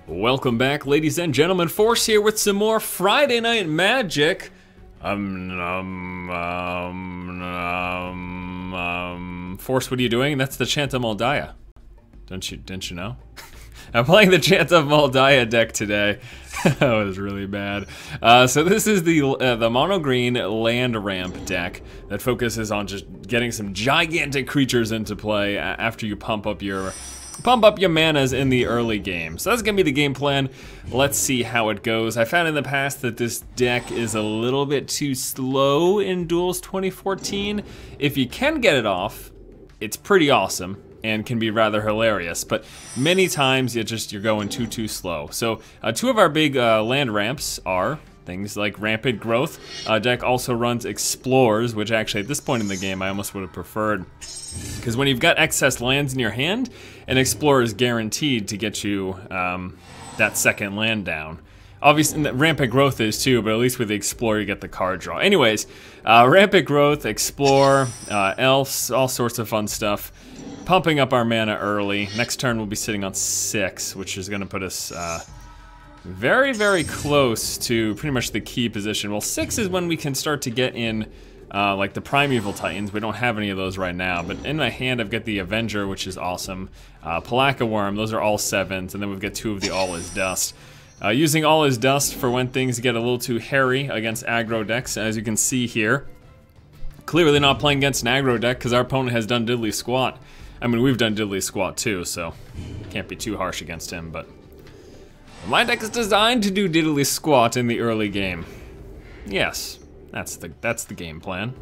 Welcome back, ladies and gentlemen. Force here with some more Friday Night Magic. Force, what are you doing? That's the Chant of Moldaya. Didn't you know? I'm playing the Chant of Moldaya deck today. That was really bad. So this is the mono green land ramp deck that focuses on just getting some gigantic creatures into play after you pump up your manas in the early game. So that's gonna be the game plan. Let's see how it goes. I found in the past that this deck is a little bit too slow in Duels 2014. If you can get it off, it's pretty awesome and can be rather hilarious, but many times you're going too slow. So two of our big land ramps are things like Rampant Growth. Deck also runs Explorers, which actually at this point in the game I almost would have preferred, because when you've got excess lands in your hand, an Explorer is guaranteed to get you that second land down. Obviously, Rampant Growth is too, but at least with the Explorer you get the card draw. Anyways, Rampant Growth, Explore, Elves, all sorts of fun stuff. Pumping up our mana early. Next turn we'll be sitting on 6, which is gonna put us very close to pretty much the key position. Well, 6 is when we can start to get in like the Primeval Titans. We don't have any of those right now, but in my hand I've got the Avenger, which is awesome. Palaka Worm, those are all 7s, and then we've got 2 of the All Is Dust. Using All Is Dust for when things get a little too hairy against aggro decks, as you can see here. Clearly not playing against an aggro deck because our opponent has done diddly squat. I mean, we've done diddly squat too, so can't be too harsh against him, but my deck is designed to do diddly squat in the early game. Yes, that's the game plan.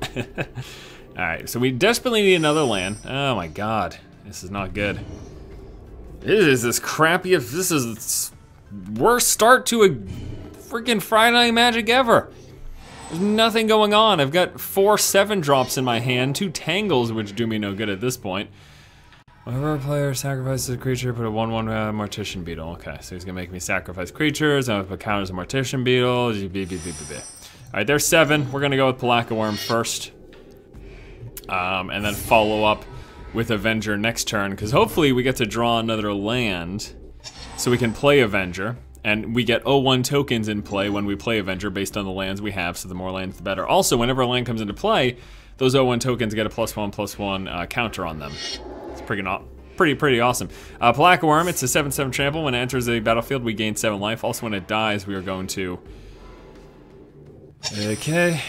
Alright, so we desperately need another land. Oh my god, this is not good. This is the worst start to a freaking Friday Night Magic ever. There's nothing going on. I've got 4 7-drops in my hand, 2 Tangles, which do me no good at this point. Whenever a player sacrifices a creature, put a 1/1 Mortician Beetle. Okay, so he's gonna make me sacrifice creatures. I'm gonna put counters a Mortician Beetle. Alright, there's 7. We're gonna go with Palaka Worm first. And then follow up with Avenger next turn, because hopefully we get to draw another land so we can play Avenger. And we get 0/1 tokens in play when we play Avenger based on the lands we have, so the more lands the better. Also, whenever a land comes into play, those 0/1 tokens get a +1/+1 counter on them. It's pretty awesome. Palaka Worm, it's a 7/7 trample. When it enters the battlefield, we gain 7 life. Also, when it dies, we are going to... Okay,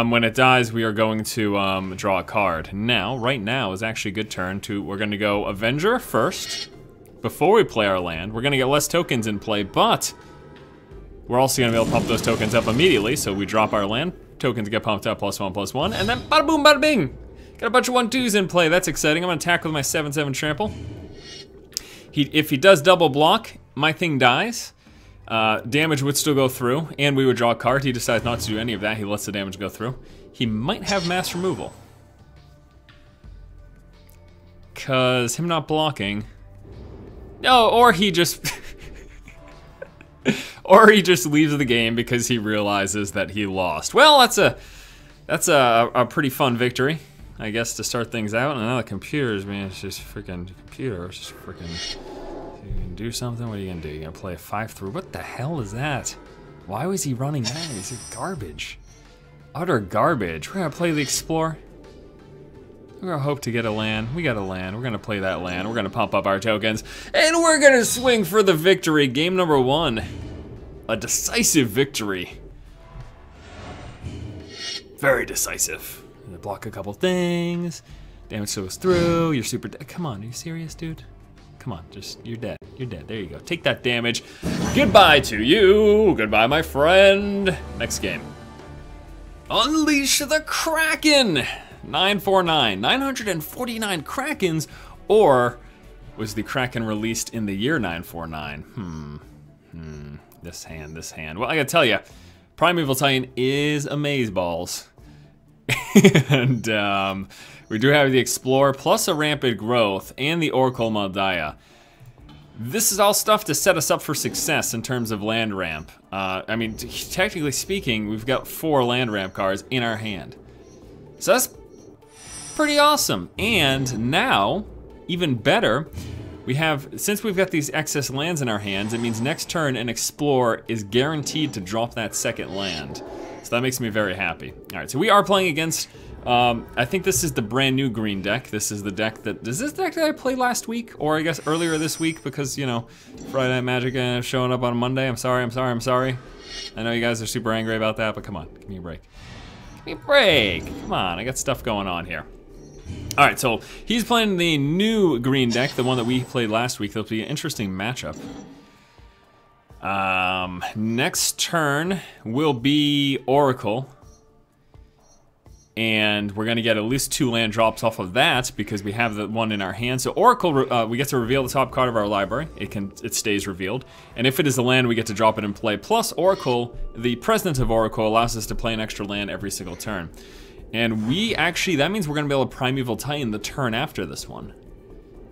when it dies, we are going to draw a card. Now, right now is actually a good turn to... We're gonna go Avenger first. Before we play our land, we're gonna get less tokens in play, but we're also gonna be able to pump those tokens up immediately, so we drop our land, tokens get pumped up, +1/+1, and then bada boom, bada bing! Got a bunch of 1/2s in play, that's exciting. I'm gonna attack with my 7/7 trample. If he does double block, my thing dies. Damage would still go through, and we would draw a card. He decides not to do any of that, he lets the damage go through. He might have mass removal. Cause him not blocking... No, or he just... or he just leaves the game because he realizes that he lost. Well, that's a pretty fun victory, I guess, to start things out. And now the computers, man, it's just freaking computer. It's just freaking... You can do something? What are you gonna do? You gonna play a 5/3? What the hell is that? Why was he running that? He's garbage. Utter garbage. We're gonna play the Explorer. We're gonna hope to get a land. We got a land. We're gonna play that land. We're gonna pump up our tokens. And we're gonna swing for the victory. Game number 1. A decisive victory. Very decisive. Gonna block a couple things. Damage goes through. You're super dead. Come on, are you serious, dude? Come on, you're dead. You're dead. There you go. Take that damage. Goodbye to you. Goodbye, my friend. Next game. Unleash the Kraken. 949, 949 Krakens, or was the Kraken released in the year 949? This hand. Well, I gotta tell you, Primeval Titan is amazeballs. And we do have the Explorer, plus a Rampant Growth, and the Oracle Moldaya. This is all stuff to set us up for success in terms of land ramp. I mean, technically speaking, we've got 4 land ramp cards in our hand. So that's pretty awesome. And now, even better, we have, since we've got these excess lands in our hands, it means next turn an Explore is guaranteed to drop that second land. So that makes me very happy. All right, so we are playing against, I think this is the brand new green deck. This is the deck that, is this the deck that I played last week? Or I guess earlier this week because, you know, Friday Night Magic showing up on a Monday. I'm sorry. I know you guys are super angry about that, but come on, give me a break. Give me a break, come on, I got stuff going on here. All right, so he's playing the new green deck, the one that we played last week. That'll be an interesting matchup. Next turn will be Oracle. And we're gonna get at least 2 land drops off of that because we have the one in our hand. So Oracle, we get to reveal the top card of our library. It stays revealed. And if it is a land, we get to drop it in play. Plus Oracle, the President of Oracle allows us to play an extra land every single turn. And we actually, that means we're gonna be able to Primeval Titan the turn after this one.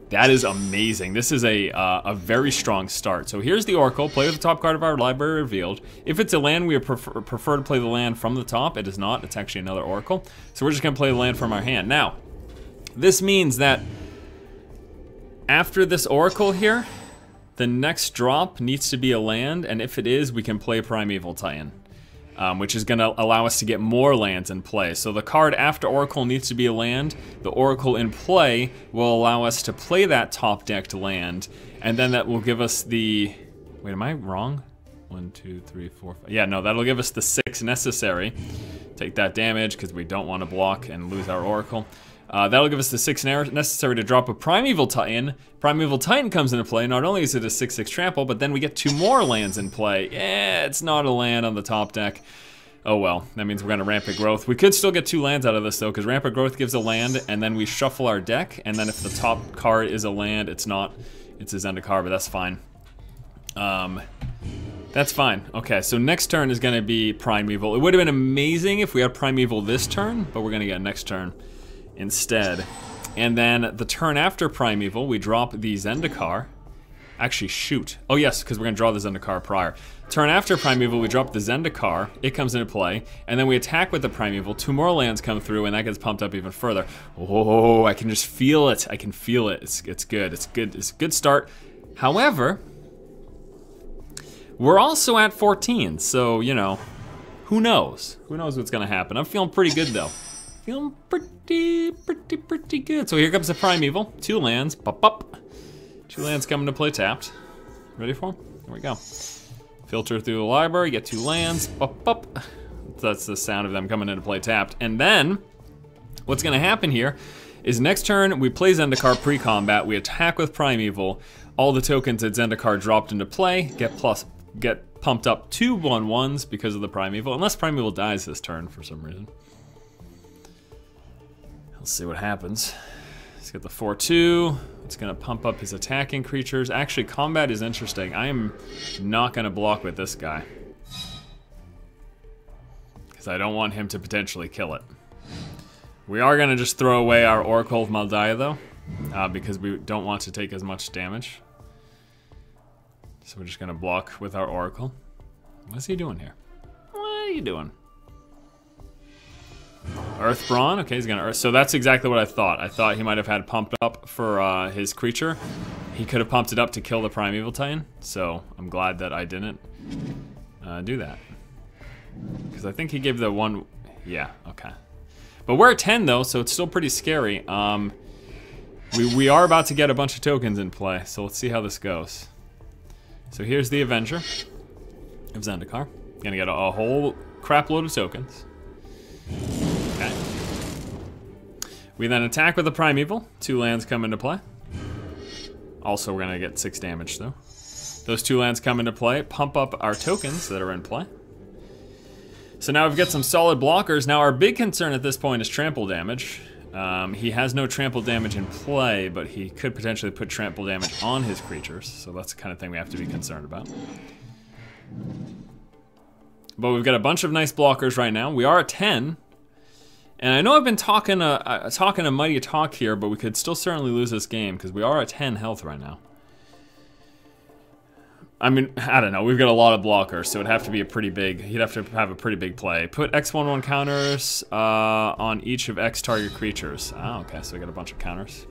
That is amazing. This is a very strong start. So here's the Oracle, play with the top card of our library revealed. If it's a land, we prefer to play the land from the top. It is not, it's actually another Oracle. So we're just gonna play the land from our hand. Now, this means that after this Oracle here, the next drop needs to be a land, and if it is, we can play Primeval Titan. Which is gonna allow us to get more lands in play. So the card after Oracle needs to be a land. The Oracle in play will allow us to play that top decked land, and then that will give us the, wait, am I wrong? 1, 2, 3, 4, 5. Yeah, no, that'll give us the 6 necessary. Take that damage, because we don't want to block and lose our Oracle. That'll give us the 6 necessary to drop a Primeval Titan. Primeval Titan comes into play. Not only is it a 6/6 trample, but then we get 2 more lands in play. Yeah, it's not a land on the top deck. Oh well, that means we're gonna Rampant Growth. We could still get 2 lands out of this though, because Rampant Growth gives a land, and then we shuffle our deck, and then if the top card is a land, it's not. It's a Zendikar, but that's fine. That's fine. Okay, so next turn is gonna be Primeval. It would have been amazing if we had Primeval this turn, but we're gonna get next turn instead. And then the turn after Primeval, we drop the Zendikar. Actually, shoot. Oh yes, because we're gonna draw the Zendikar prior. Turn after Primeval, we drop the Zendikar. It comes into play, and then we attack with the Primeval. 2 more lands come through, and that gets pumped up even further. Oh, I can just feel it. I can feel it. It's good. It's good. It's a good start. However, we're also at 14, so you know, who knows? Who knows what's gonna happen? I'm feeling pretty good though. Feeling pretty good. So here comes the Primeval. 2 lands, pop. 2 lands coming to play tapped. Ready for them? Here we go. Filter through the library, get 2 lands, pop. That's the sound of them coming into play tapped. And then, what's gonna happen here is next turn, we play Zendikar pre-combat, we attack with Primeval, all the tokens that Zendikar dropped into play, get pumped up 2 1/1s because of the Primeval, unless Primeval dies this turn for some reason. Let's see what happens. Let's get the 4/2. It's gonna pump up his attacking creatures. Actually, combat is interesting. I am not gonna block with this guy, because I don't want him to potentially kill it. We are gonna just throw away our Oracle of Mul Daya though, because we don't want to take as much damage. So we're just gonna block with our Oracle. What's he doing here? What are you doing? Earth Brawn, okay, he's gonna Earth. So that's exactly what I thought. I thought he might have had pumped up for his creature. He could have pumped it up to kill the Primeval Titan. So I'm glad that I didn't do that. Because I think he gave the 1, yeah, okay. But we're at 10 though, so it's still pretty scary. We are about to get a bunch of tokens in play, so let's see how this goes. So here's the Avenger of Zendikar. Gonna get a whole crap load of tokens. Okay. We then attack with the Primeval. 2 lands come into play. Also, we're gonna get 6 damage though. Those 2 lands come into play, pump up our tokens that are in play. So now we've got some solid blockers. Now our big concern at this point is trample damage. He has no trample damage in play, but he could potentially put trample damage on his creatures. So that's the kind of thing we have to be concerned about. But we've got a bunch of nice blockers right now. We are at 10. And I know I've been talking a mighty talk here, but we could still certainly lose this game because we are at 10 health right now. I mean, I don't know. We've got a lot of blockers, so it'd have to be a pretty big, he'd have to have a pretty big play. Put X11 counters on each of X target creatures. Oh, okay, so we got a bunch of counters.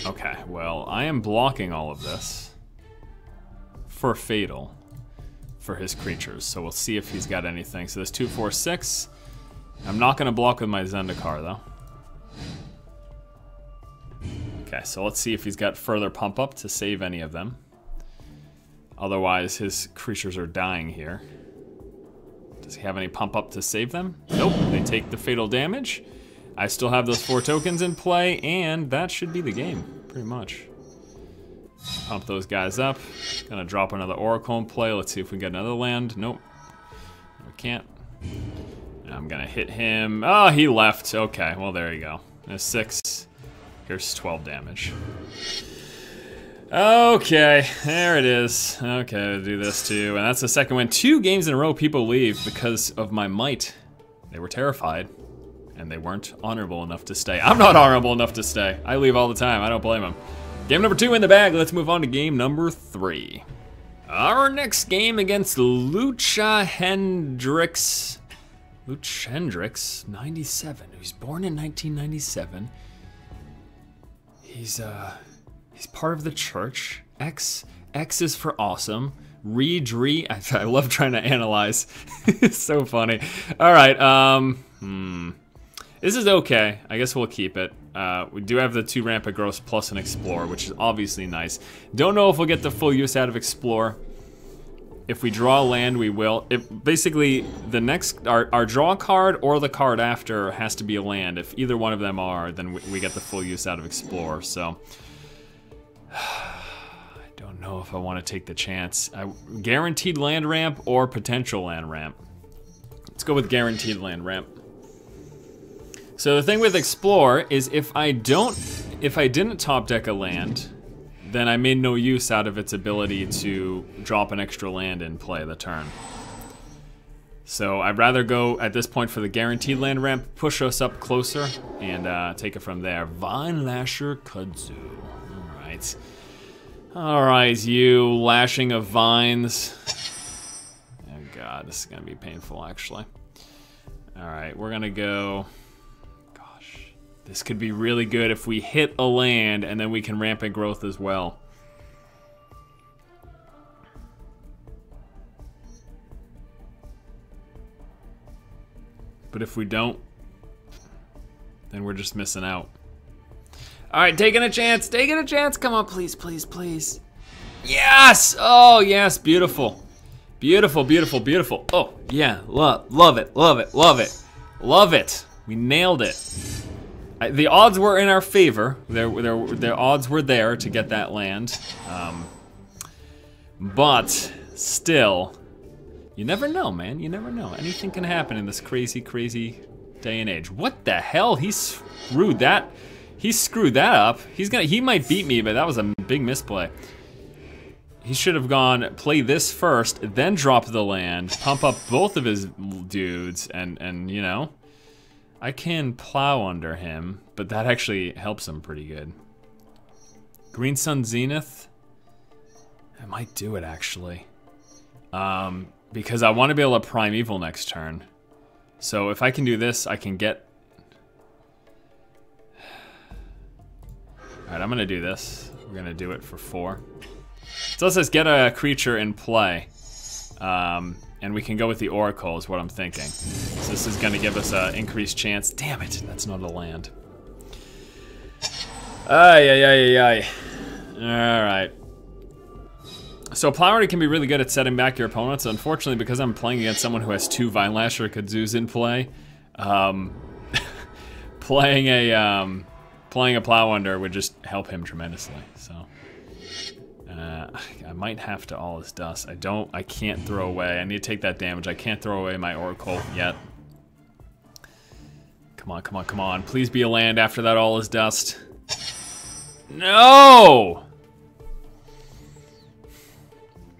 Okay, well, I am blocking all of this for Fatal for his creatures, so we'll see if he's got anything. So there's 2, 4, 6. I'm not gonna block with my Zendikar though. Okay, so let's see if he's got further pump up to save any of them. Otherwise, his creatures are dying here. Does he have any pump up to save them? Nope, they take the fatal damage. I still have those 4 tokens in play, and that should be the game, pretty much. Pump those guys up. Gonna drop another Oracle in play. Let's see if we can get another land. Nope, we can't. I'm gonna hit him. Oh, he left. Okay, well, there you go. There's 6. Here's 12 damage. Okay, there it is. Okay, I'll do this too. And that's the second win. 2 games in a row people leave because of my might. They were terrified, and they weren't honorable enough to stay. I'm not honorable enough to stay. I leave all the time. I don't blame them. Game number 2 in the bag. Let's move on to game number 3. Our next game against Lucha Hendricks. Luch Hendricks, 97. He was born in 1997. He's part of the church. X is for awesome. Re. I love trying to analyze. It's so funny. All right. This is okay. I guess we'll keep it. We do have the 2 rampant growth plus an explore, which is obviously nice. Don't know if we'll get the full use out of explore. If we draw land, we will. Basically, the next, our draw card or the card after has to be a land. If either one of them are, then we get the full use out of explore. So, I don't know if I want to take the chance. Guaranteed land ramp or potential land ramp. Let's go with guaranteed land ramp. So the thing with explore is if I didn't top deck a land, then I made no use out of its ability to drop an extra land and play the turn. So I'd rather go at this point for the guaranteed land ramp, push us up closer, and take it from there. Vine Lasher Kudzu. Alright. Alright, you lashing of vines. Oh god, this is gonna be painful actually. Alright, we're gonna go. This could be really good if we hit a land and then we can rampant growth as well. But if we don't, then we're just missing out. All right, taking a chance, Come on, please, please, please. Yes! Oh, yes, beautiful. Beautiful, beautiful, beautiful. Oh, yeah, love it, love it, love it. Love it. We nailed it. The odds were in our favor. The odds were there to get that land. But still, you never know, man. You never know. Anything can happen in this crazy, crazy day and age. What the hell? He screwed that. He screwed that up. He might beat me, but that was a big misplay. He should have gone play this first, then drop the land, pump up both of his dudes, and you know. I can plow under him, but that actually helps him pretty good. Green Sun Zenith. I might do it actually. Because I want to be able to Primeval next turn. So if I can do this, I can get... Alright, I'm going to do this. We're going to do it for 4. So let's just get a creature in play. And we can go with the Oracle is what I'm thinking. So this is gonna give us an increased chance. Damn it, that's not a land. Ay. Alright. So Plowry can be really good at setting back your opponents. Unfortunately, because I'm playing against someone who has 2 Vine Lasher Kudzus in play, playing a Plow Under would just help him tremendously, so. I might have to All Is Dust. I can't throw away. I need to take that damage. I can't throw away my Oracle yet. Come on, come on, come on. Please be a land after that All Is Dust. No!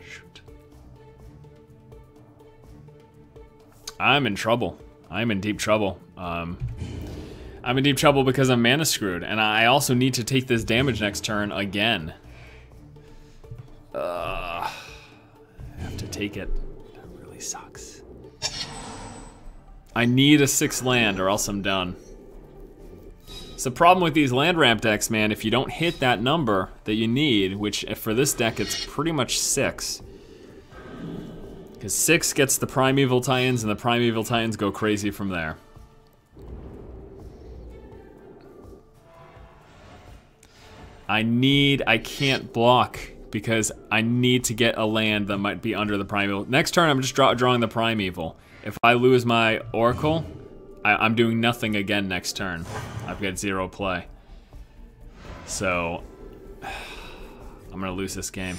Shoot. I'm in trouble. I'm in deep trouble. I'm in deep trouble because I'm mana screwed, and I also need to take this damage next turn again. I have to take it. That really sucks. I need a 6 land or else I'm done. It's the problem with these land ramp decks, man. If you don't hit that number that you need, which for this deck it's pretty much 6. Because 6 gets the Primeval Titans, and the Primeval Titans go crazy from there. I can't block because I need to get a land that might be under the Primeval. Next turn, I'm just drawing the Primeval. If I lose my Oracle, I'm doing nothing again next turn. I've got 0 play. So, I'm gonna lose this game.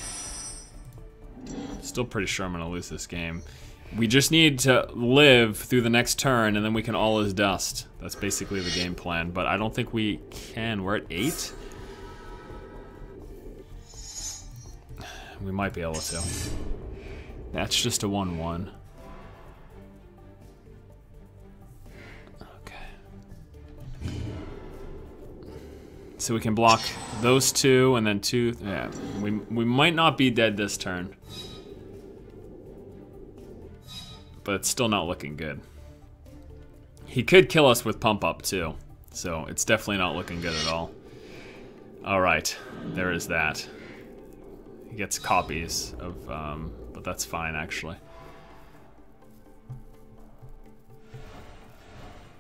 Still pretty sure I'm gonna lose this game. We just need to live through the next turn and then we can all is dust. That's basically the game plan, but I don't think we can. We're at 8? We might be able to. That's just a 1-1. So we can block those 2 and then 2. Yeah, we might not be dead this turn. But it's still not looking good. He could kill us with pump up too. So it's definitely not looking good at all. Alright, there is that. He gets copies of, but that's fine actually.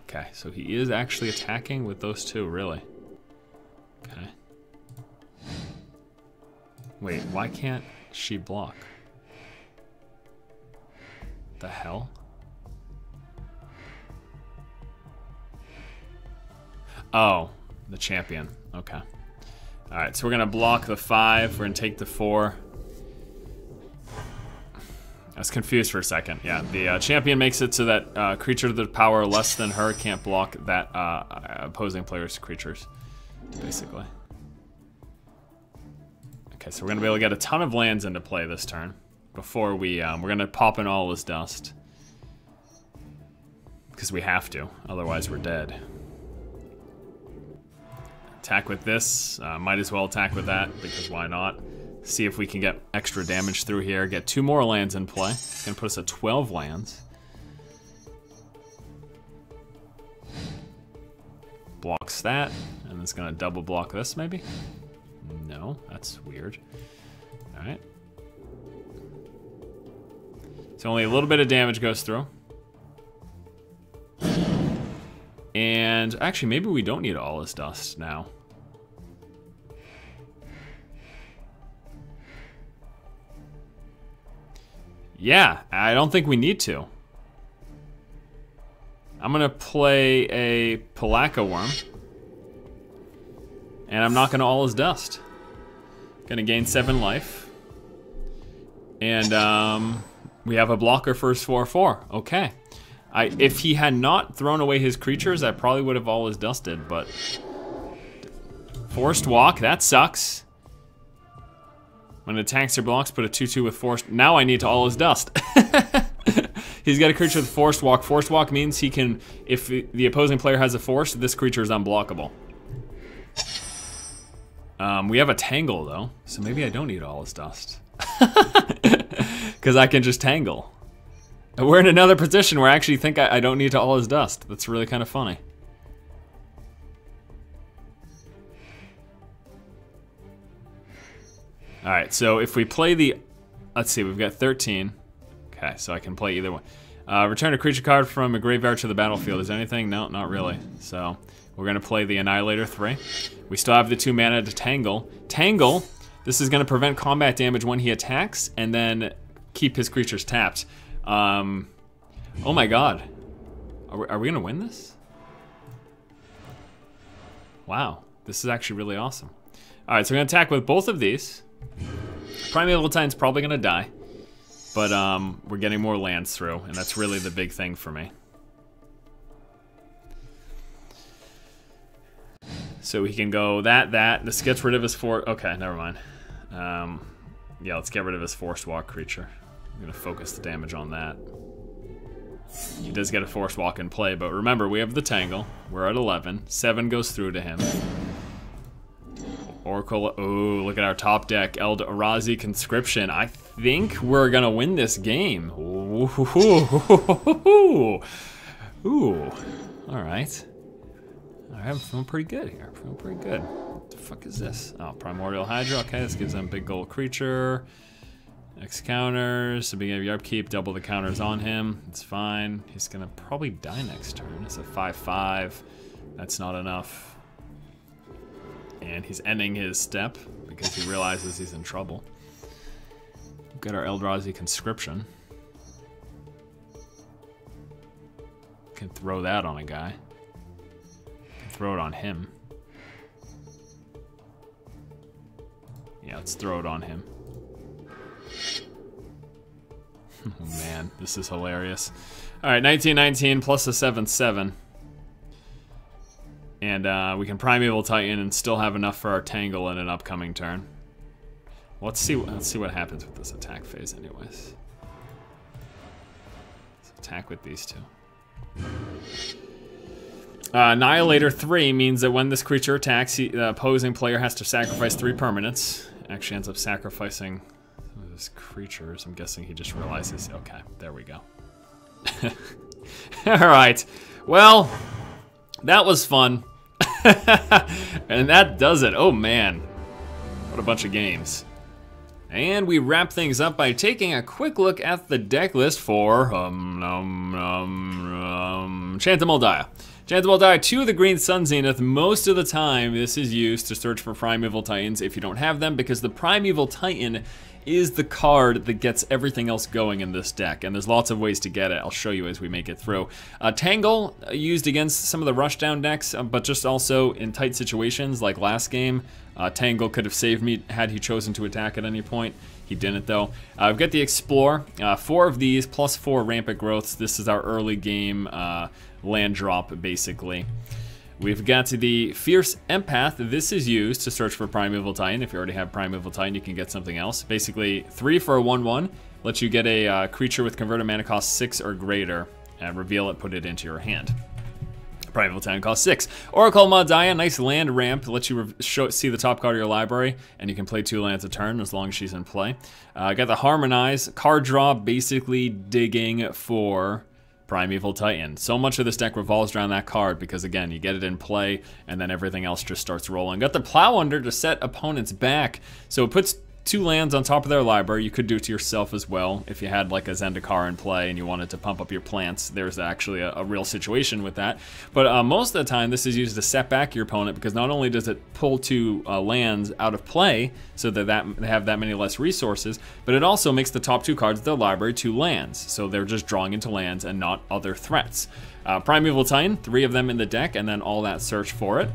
Okay, so he is actually attacking with those 2, really. Okay. Wait, why can't she block? The hell? Oh, the champion. Okay. Alright, so we're gonna block the 5, we're gonna take the 4. I was confused for a second. Yeah, the champion makes it so that creature with the power less than her can't block that opposing player's creatures. Basically. Okay, so we're gonna be able to get a ton of lands into play this turn before we're gonna pop in all this dust because we have to, otherwise we're dead. Attack with this, might as well attack with that because why not? See if we can get extra damage through here. Get 2 more lands in play. It's gonna put us at 12 lands. Blocks that. And it's gonna double block this, maybe? No, that's weird. Alright. So only a little bit of damage goes through. And actually, maybe we don't need all this dust now. Yeah, I don't think we need to. I'm gonna play a Palaka Worm. And I'm not gonna all his dust. Gonna gain 7 life. And we have a blocker for his 4/4. Okay. If he had not thrown away his creatures, I probably would have all his dusted, but Forced Walk, that sucks. When it attacks or blocks, put a 2/2 with Forced. Now I need to all his dust. He's got a creature with Forced Walk. Forced Walk means he can, if the opposing player has a Force, this creature is unblockable. We have a Tangle though, so maybe I don't need all his dust. Because I can just Tangle. And we're in another position where I actually think I don't need to all his dust. That's really kind of funny. Alright, so if we play the, let's see, we've got 13. Okay, so I can play either one. Return a creature card from a graveyard to the battlefield. Is there anything? No, not really. So we're gonna play the Annihilator 3. We still have the 2 mana to Tangle. Tangle, this is gonna prevent combat damage when he attacks and then keep his creatures tapped. Oh my god. Are we gonna win this? Wow, this is actually really awesome. Alright, so we're gonna attack with both of these. Primeval Titan's probably gonna die. But we're getting more lands through, and that's really the big thing for me. So he can go that. This gets rid of his okay, never mind. Yeah, let's get rid of his Forced Walk creature. I'm gonna focus the damage on that. He does get a Forced Walk in play, but remember, we have the Tangle. We're at 11. 7 goes through to him. Oracle, oh, look at our top deck. Eldrazi Conscription. I think we're gonna win this game. Ooh, all right. I'm feeling pretty good here. Feeling pretty good. What the fuck is this? Oh, Primordial Hydra. Okay, this gives them big gold creature. X counters. So beginning of your upkeep, double the counters on him. It's fine. He's gonna probably die next turn. It's a 5/5. That's not enough. And he's ending his step because he realizes he's in trouble. We've got our Eldrazi Conscription. Can throw that on a guy. Throw it on him. Yeah, let's throw it on him. Oh man, this is hilarious. Alright, 19/19 plus a 7/7. And we can Primeval Titan and still have enough for our Tangle in an upcoming turn. Let's see what happens with this attack phase anyways. Let's attack with these two. Annihilator 3 means that when this creature attacks, the opposing player has to sacrifice 3 permanents. Actually ends up sacrificing some of his creatures. I'm guessing he just realizes, okay, there we go. Alright, well, that was fun. And that does it. Oh man, what a bunch of games. And we wrap things up by taking a quick look at the deck list for Enchanted Moldiah. Enchanted Moldiah, 2 of the Green Sun Zenith. Most of the time, this is used to search for Primeval Titans if you don't have them, because the Primeval Titan is the card that gets everything else going in this deck, and there's lots of ways to get it. I'll show you as we make it through. Tangle, used against some of the rushdown decks, but just also in tight situations like last game. Tangle could have saved me had he chosen to attack at any point. He didn't though. I've got the Explore, 4 of these plus 4 Rampant Growths. This is our early game land drop basically. We've got the Fierce Empath. This is used to search for Primeval Titan. If you already have Primeval Titan, you can get something else. Basically, 3 for a 1/1. Lets you get a creature with converted mana cost 6 or greater. And reveal it, put it into your hand. Primeval Titan costs 6. Oracle Moldiah, nice land ramp. Lets you see the top card of your library. And you can play 2 lands a turn as long as she's in play. Got the Harmonize. Card draw, basically digging for Primeval Titan. So much of this deck revolves around that card because, again, you get it in play and then everything else just starts rolling. Got the Plow Under to set opponents back. So it puts 2 lands on top of their library. You could do it to yourself as well. If you had like a Zendikar in play and you wanted to pump up your plants, there's actually a real situation with that. But most of the time, this is used to set back your opponent because not only does it pull 2 lands out of play so that they have that many less resources, but it also makes the top 2 cards of their library 2 lands. So they're just drawing into lands and not other threats. Primeval Titan, 3 of them in the deck, and then all that search for it.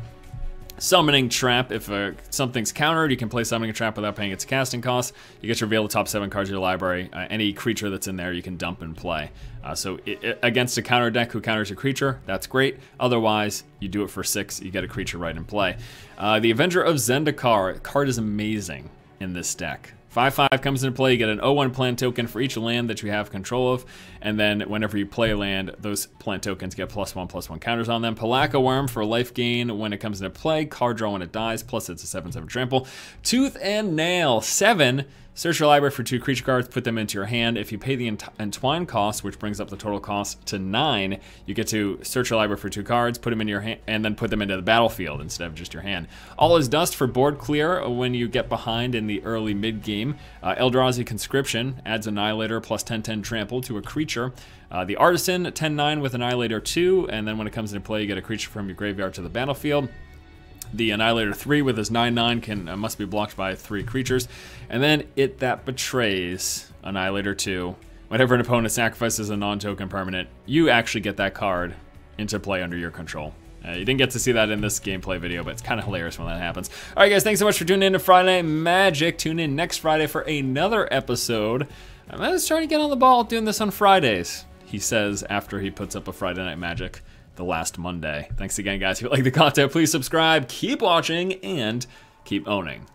Summoning Trap, if something's countered, you can play Summoning Trap without paying its casting cost. You get to reveal the top 7 cards of your library. Any creature that's in there, you can dump and play. So against a counter deck who counters a creature, that's great. Otherwise, you do it for 6, you get a creature right in play. The Avenger of Zendikar card is amazing in this deck. 5/5 comes into play, you get an 0/1 plant token for each land that you have control of, and then whenever you play a land, those plant tokens get +1/+1 counters on them. Palaka Worm for life gain when it comes into play, card draw when it dies, plus it's a 7/7 trample. Tooth and Nail, 7. Search your library for 2 creature cards, put them into your hand. If you pay the Entwine cost, which brings up the total cost to 9, you get to search your library for 2 cards, put them in your hand, and then put them into the battlefield instead of just your hand. All is Dust for board clear when you get behind in the early mid-game. Eldrazi Conscription adds Annihilator plus 10/10 trample to a creature. The Artisan, 10/9 with Annihilator 2, and then when it comes into play, you get a creature from your graveyard to the battlefield. The Annihilator 3 with his 9/9 must be blocked by 3 creatures. And then It That Betrays, Annihilator 2. Whenever an opponent sacrifices a non-token permanent, you actually get that card into play under your control. You didn't get to see that in this gameplay video, but it's kind of hilarious when that happens. All right, guys, thanks so much for tuning in to Friday Night Magic. Tune in next Friday for another episode. I'm just trying to get on the ball doing this on Fridays, he says after he puts up a Friday Night Magic the last Monday. Thanks again, guys. If you like the content, please subscribe, keep watching, and keep owning.